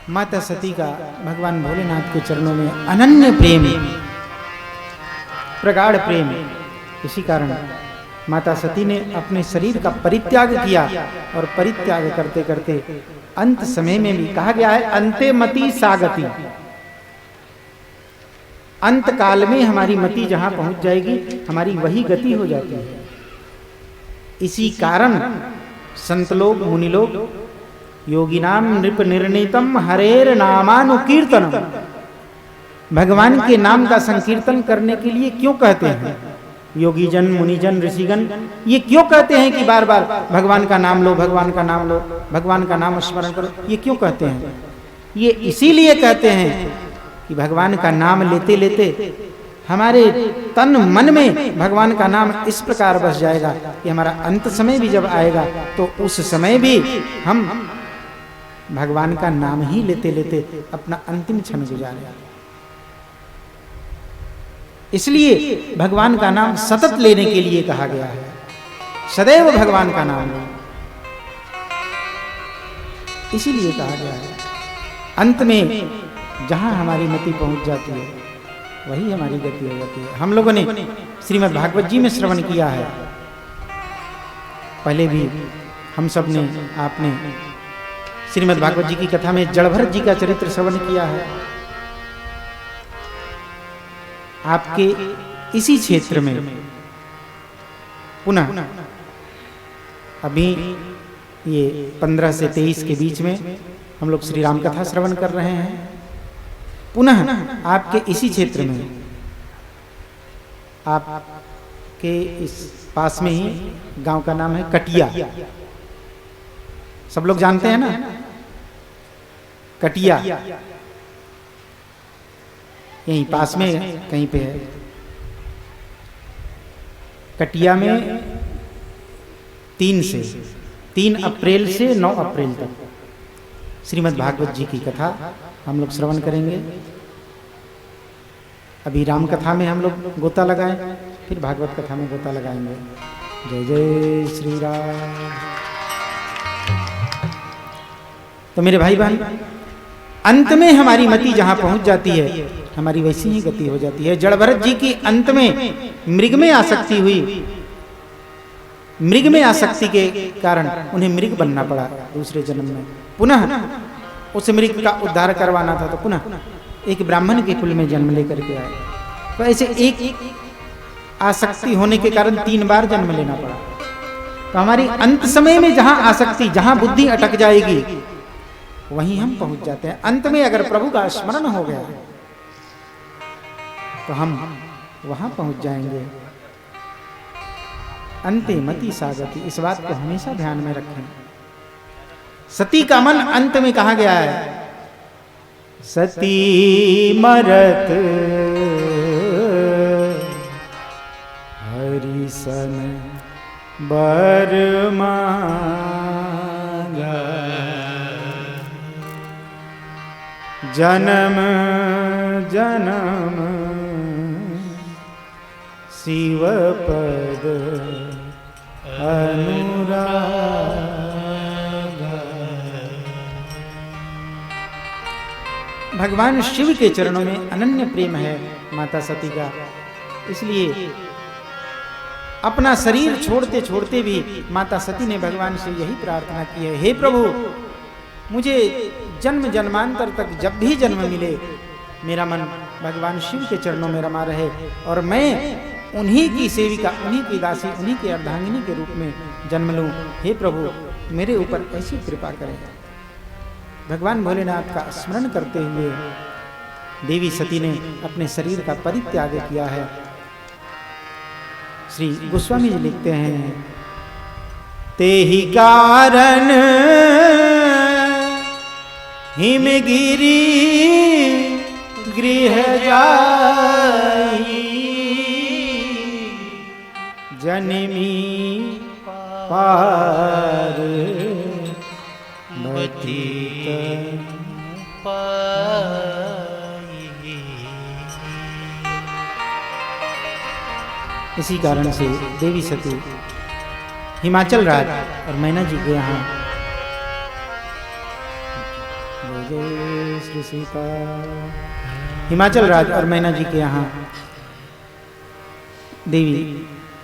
माता सती का भगवान भोलेनाथ के चरणों में अनन्य प्रेम, प्रगाढ़ प्रेम। इसी कारण माता सती ने अपने शरीर का परित्याग किया और परित्याग करते करते अंत समय में भी कहा गया है अंते मति सागति, अंत काल में हमारी मति जहां पहुंच जाएगी हमारी वही गति हो जाती है। इसी कारण संत लोग, मुनि लोग योगिनाम नृप निर्णीतम हरेर नामानुकीर्तनम, भगवान के नाम का संकीर्तन करने के लिए क्यों कहते हैं? योगी जन, मुनिजन, ऋषिगण ये क्यों कहते हैं कि बार बार भगवान का नाम लो, भगवान का नाम लो, भगवान का नाम स्मरण करो? ये क्यों कहते हैं? ये इसीलिए कहते हैं कि भगवान का नाम लेते लेते हमारे तन मन में भगवान का नाम इस प्रकार बस जाएगा कि हमारा अंत समय भी जब आएगा तो उस समय भी हम भगवान का नाम ही लेते लेते अपना अंतिम क्षण गुजारेंगे। इसलिए भगवान का नाम सतत लेने के लिए कहा गया है, सदैव भगवान का नाम लो, इसीलिए कहा गया है। अंत में जहां हमारी मति पहुंच जाती है वही हमारी गति हो जाती है। हम लोगों ने श्रीमद् भागवत जी में श्रवण किया है, पहले भी हम सब ने, आपने श्रीमद् भागवत जी की कथा में जड़भरत जी का चरित्र श्रवण किया है। आपके इसी क्षेत्र में पुनः अभी ये 15 से 23 के बीच में हम लोग श्री राम कथा श्रवण कर रहे हैं। पुनः आपके इसी क्षेत्र में, आपके इस पास में ही गांव का नाम है कटिया, सब लोग जानते हैं ना कटिया, यहीं पास में कहीं पे है। कटिया में 3 अप्रैल से 9 अप्रैल तक श्रीमद् भागवत जी की कथा हम लोग श्रवण करेंगे। अभी राम कथा में हम लोग गोता लगाएं, फिर भागवत कथा में गोता लगाएंगे। जय जय श्री राम। तो मेरे भाई बहन, अंत में हमारी मति जहां पहुंच जाती है हमारी वैसी ही गति हो जाती है। जड़भरत जी की अंत में मृग में आसक्ति हुई, मृग में आसक्ति के कारण उन्हें मृग बनना पड़ा दूसरे जन्म में। पुनः उस मृग का उद्धार करवाना था तो पुनः एक ब्राह्मण के कुल में जन्म लेकर के आए। तो ऐसे एक आसक्ति होने के कारण 3 बार जन्म लेना पड़ा। तो हमारी अंत समय में जहां आसक्ति, जहां बुद्धि अटक जाएगी वहीं हम पहुंच जाते हैं। अंत में अगर प्रभु का स्मरण हो गया तो हम वहां पहुंच जाएंगे। अंते मति सागति, इस बात को हमेशा ध्यान में रखें। सती का मन अंत में कहा गया है, सती मरत हरिसन बर मांगा, जन्म जन्म शिव पद अनुराग। भगवान शिव के चरणों में अनन्य प्रेम है माता सती का। इसलिए अपना शरीर छोड़ते छोड़ते भी माता सती ने भगवान से यही प्रार्थना की है, हे प्रभु मुझे जन्म जन्मांतर तक जब भी जन्म मिले मेरा मन भगवान शिव के चरणों में रमा रहे और मैं उन्हीं की सेविका, उन्हीं की दासी, उन्हीं की अर्धांगिनी के रूप में जन्म लूं। हे प्रभु मेरे ऊपर ऐसी कृपा करें। भगवान भोलेनाथ का स्मरण करते हुए देवी सती ने अपने शरीर का परित्याग किया है। श्री गोस्वामी जी लिखते हैं, ते ही कारण हिमगिरी गृह जाई, जनमी पार बतीत पाई। इसी कारण से देवी सती हिमाचल राज और मैना जी के यहाँ जय जय श्री सीता। हिमाचल राज्य और मैना जी के यहाँ देवी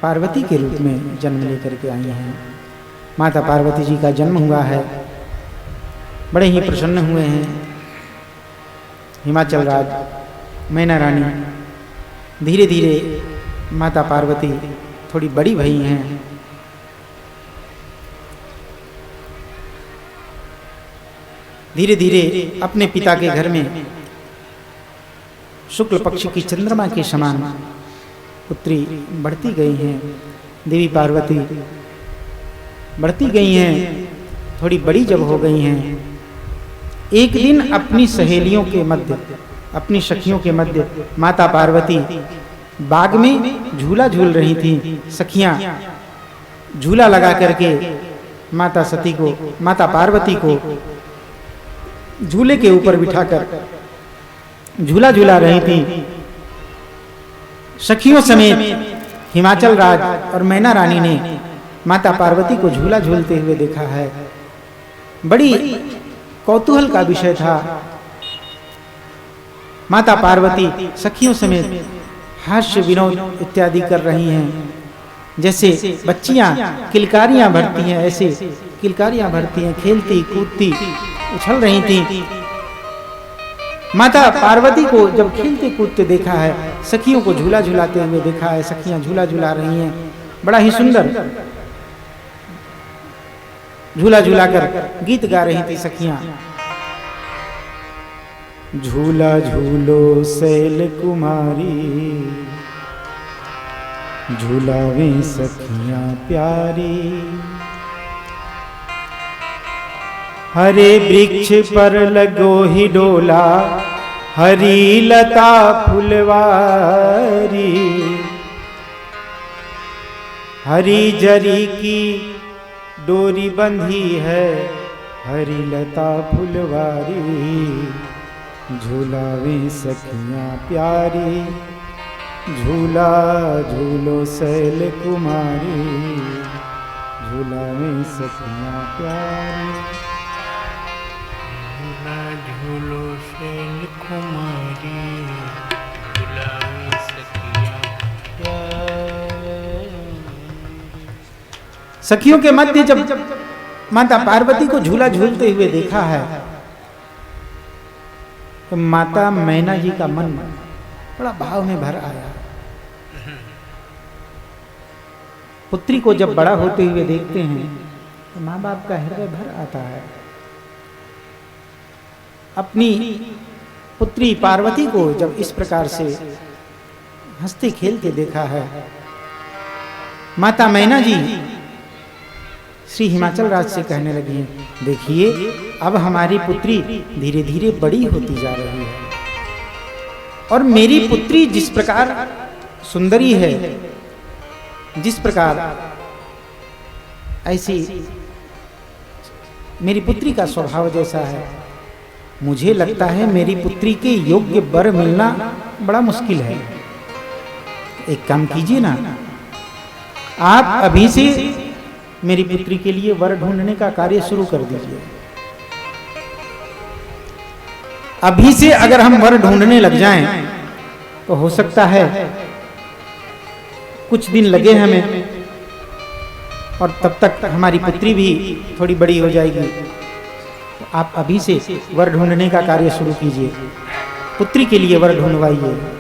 पार्वती के रूप में जन्म लेकर के आई हैं। माता पार्वती जी का जन्म हुआ है, बड़े ही प्रसन्न हुए हैं। हिमाचल राज्य मैना रानी धीरे धीरे माता पार्वती थोड़ी बड़ी भई हैं। धीरे धीरे अपने पिता के घर में शुक्ल पक्ष की चंद्रमा के समान पुत्री बढ़ती गई हैं। देवी पार्वती बढ़ती गई हैं, थोड़ी बड़ी जब हो गई हैं, एक दिन अपनी सहेलियों के मध्य, अपनी सखियों के मध्य माता पार्वती बाग में झूला झूल रही थी। सखियां झूला लगा करके माता पार्वती को झूले के ऊपर बिठाकर झूला झूला रही थी। सखियों समेत हिमाचल राज और मैना रानी ने माता पार्वती को झूला झूलते हुए देखा है। बड़ी कौतूहल का विषय था। माता पार्वती सखियों समेत हास्य विनोद इत्यादि कर रही हैं। जैसे बच्चियां किलकारियां भरती हैं, ऐसे किलकारियां भरती हैं, खेलती कूदती उछल रही थी। माता पार्वती को जब खेलते कूदते देखा है, सखियों को झूला झूलाते हुए देखा है, सखियां झूला झूला रही हैं, बड़ा ही सुंदर झूला झूलाकर गीत गा रही थी सखियां। झूला झूलो शैल कुमारी, झूलावे सखियां प्यारी। हरे वृक्ष पर लगो ही डोला, हरी लता फुलवारी। हरी जरी की डोरी बंधी है, हरी लता फुलवारी। झूलावे सखियां प्यारी, झूला झूलो शैल कुमारी। झूलावे सखियां प्यारी, झूलो शैल कुमारी। झूलावे सखियां प्यारी। सखियों के मध्य जब माता पार्वती को झूला झूलते हुए देखा है, तो माता मैना जी का मन बड़ा भाव में भर आया। पुत्री को जब बड़ा होते हुए देखते हैं तो माँ बाप का हृदय भर आता है। अपनी पुत्री पार्वती को जब इस प्रकार से हंसते खेलते देखा है, माता मैना जी श्री हिमाचल राज से कहने लगी, देखिए अब हमारी पुत्री धीरे धीरे बड़ी होती जा रही है, और मेरी पुत्री जिस प्रकार सुंदरी है, जिस प्रकार ऐसी मेरी पुत्री का स्वभाव जैसा है, मुझे लगता है मेरी पुत्री के योग्य वर मिलना बड़ा मुश्किल है। एक काम कीजिए ना, आप अभी से मेरी पुत्री के लिए वर ढूंढने का कार्य शुरू कर दीजिए। अभी से अगर हम वर ढूंढने लग जाएं तो हो सकता है कुछ दिन लगे हमें, और तब तक हमारी पुत्री भी थोड़ी बड़ी हो जाएगी। तो आप अभी से वर ढूंढने का कार्य शुरू कीजिए, पुत्री के लिए वर ढूंढवाइए।